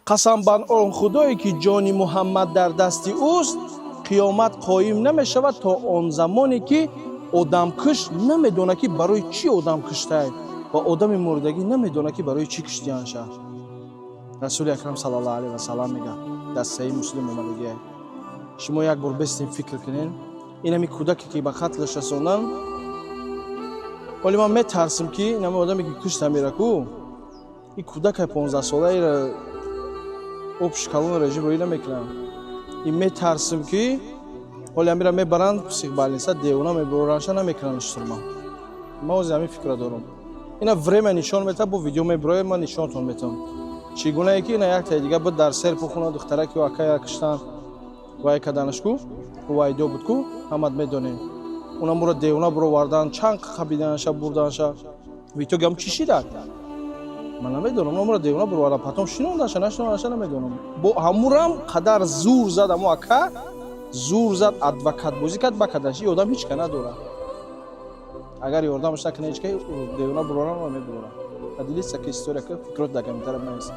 قسم بر آن خدایی که جان محمد در دست اوست قیامت قایم نمیشود تا آن زمانی که آدم کش نمیدونه که برای چی آدم کشته و آدم مردگی نمیدونه که برای چی کشتیانشه. رسول اکرم صلی الله علیه و سلام میگه در صحیح مسلم اومده. شما یک بار بستین فکر کنین اینمی کودکی که به قتلش رسوندن، ولی من میترسم که اینمی آدمی که کشته میره کو این کودک 15 ساله را обшкалон режим роӣ намекунанд. Ин метарсим ки ҳоли амира мебаранд психбалниса девона мебурараша намекунанд штурма. Ман ози ҳамин фикра дорам. Ина время нишон метавад, бо видео мебирояд, ман нишонтон метавам. Чӣ гунае ки ина як таи дига буд дар сер пухона духтараки акая киштан вай каданашку вайдо буд ку ҳамат медонем. Уна муро девона буровардан чанд қабиданаша бурданаша витоги ҳам чӣ шидад? من نمیدونم نمره دیوانه بروارم پاتم شنون داشته نشون نمیدونم با همورم قدر زور زد اما اکا زور زد ادوکات بازی کرد با کداشی آدم هیچ کنه دوره اگر یاردمش نکنه هیچ کی دیوانه بروارم نمیدونم ادلیست که استوری که فکرت دکم میترم نیست